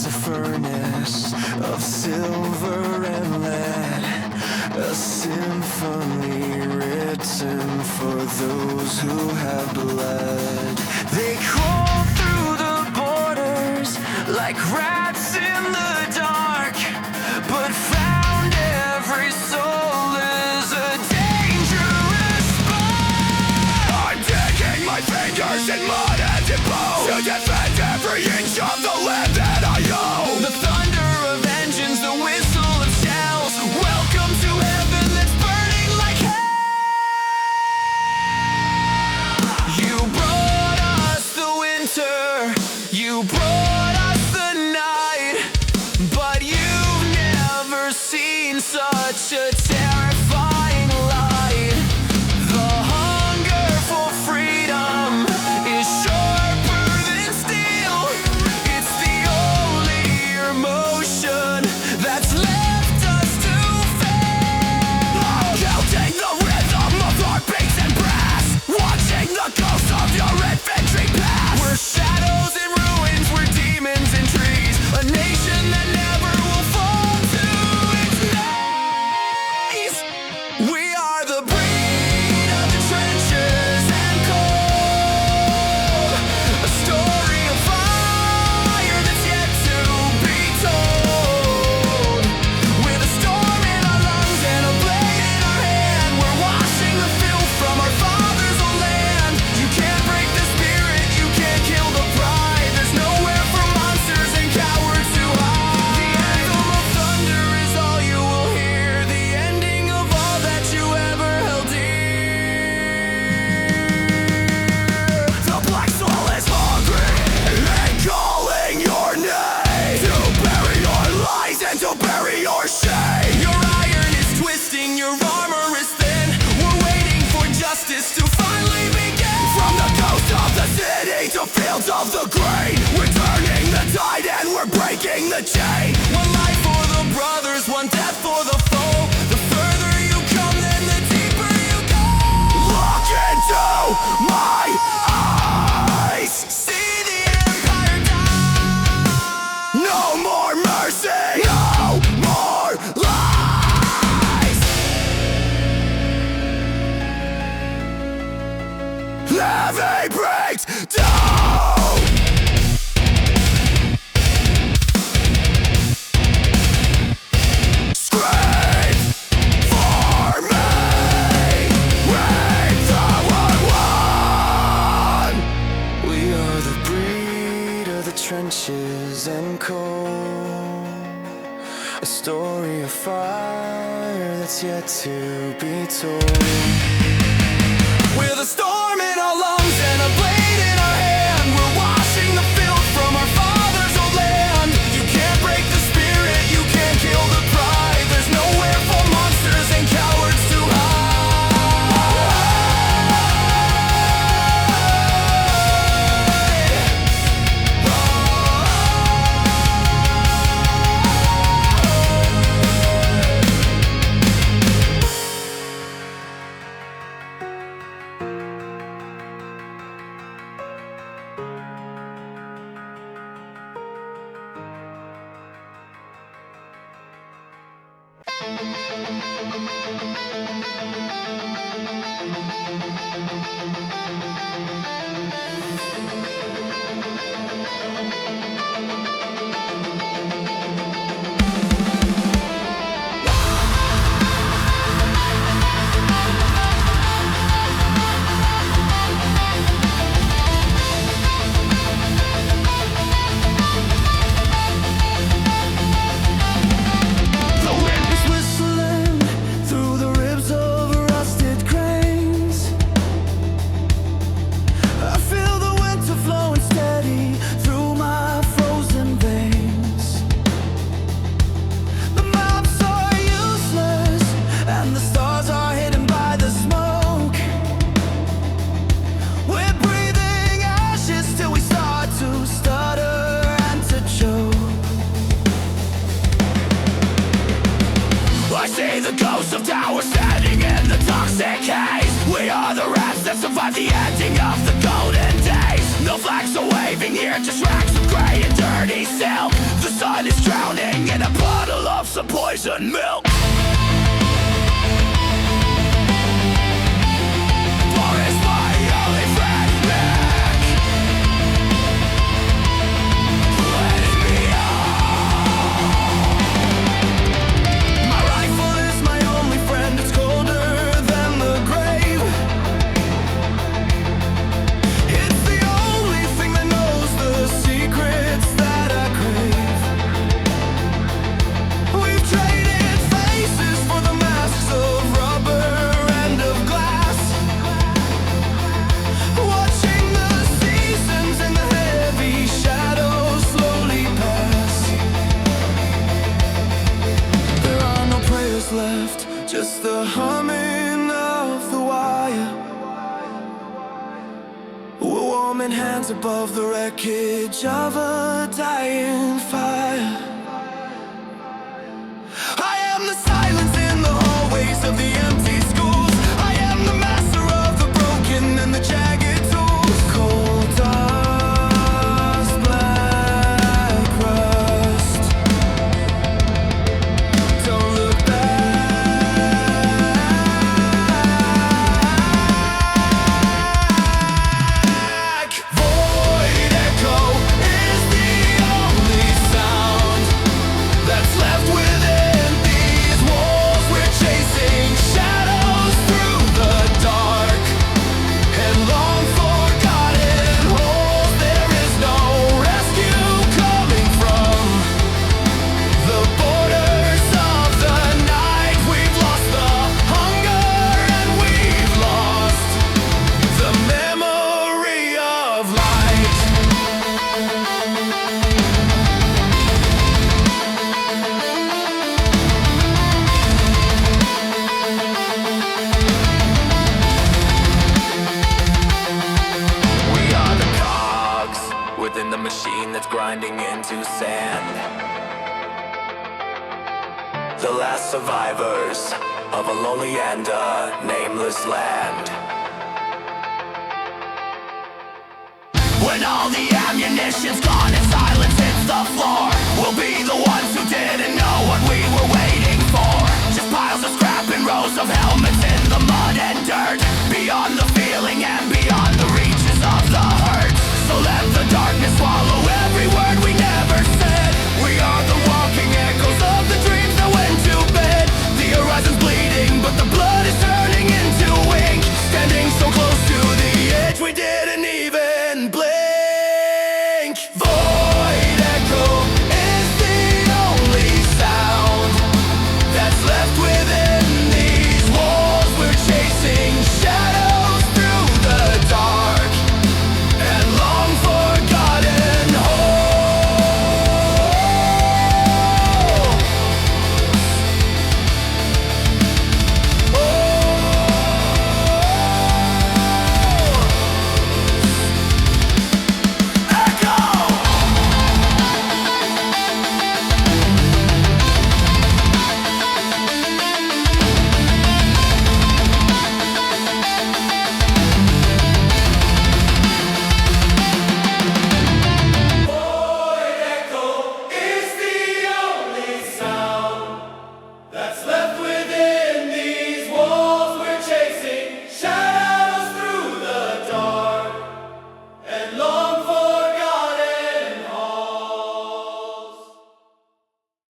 a furnace of silver and lead, a symphony written for those who have bled. They crawl through the borders like rats in the dark, but found every soul is a dangerous spark. I'm digging my fingers in mud and in bone to defend every inch of the land that I own. The thunder of engines, the whistle of shells, welcome to heaven that's burning like hell. You brought us the winter, you brought us the night, but you've never seen such a terrifying light. The hunger for freedom is sharper than steel. It's the only emotion that's left us to feel. Counting the rhythm of heartbeats and brass, watching the ghosts of your infantry pass. We're shadows and ruins, we're demons and trees, a nation that never will fall to its knees. We are the breed of the trenches and cold, a story of fire that's yet to be told. With a storm in our lungs and a blade in our hand, we're washing the filth from our father's old land. You can't break the spirit, you can't kill the pride. There's nowhere for monsters and cowards to hide. The anthem of thunder is all you will hear, the ending of all that you ever held dear. The black soul is hungry and calling your name, to bury your lies and to bury your shame. Your iron is twisting, your armor is thin. We're waiting for justice to finally begin. From the coast of the city to fields of the grain, we're turning the tide and we're breaking the chain. One life for the brothers, one death for the foe. The further you come, then the deeper you go. Look into my eyes, see the empire die. No more mercy, no more lies. Heavy breaks down. Scream for me, reign the one. We are the breed of the trenches and cold, a story of fire that's yet to be told. With a storm in our lungs and a blade in our hand, we're washing the filth from our father's old land. You can't break the spirit, you can't kill the pride. There's nowhere for monsters and cowards to flags are waving here, just rags of grey and dirty silk. The sun is drowning in a puddle of some poison milk. Boris, my only friend, Nick, letting me out. My rifle is my only friend, it's colder than the grave. It's the only thing that knows the secrets that I crave. We've traded faces for the masks of rubber and of glass. Watching the seasons in the heavy shadows slowly pass. There are no prayers left, just the humming of the wire. We're warming hands above the wreckage of a dying fire. I am the silence in the hallways of the empty schools. I am the master of the broken and the jagged tools. Cold dust, black rust. Don't look back. Void echo is the only sound that's left within these walls. We're chasing shadows through the dark and long forgotten holes. There is no rescue coming from the borders of the night. We've lost the hunger and we've lost the memory of light. We are the cogs within the machine that's grinding into sand. The last survivors of a lonely and a nameless land. When all the ammunition's gone and silence hits the floor, we'll be the ones who didn't know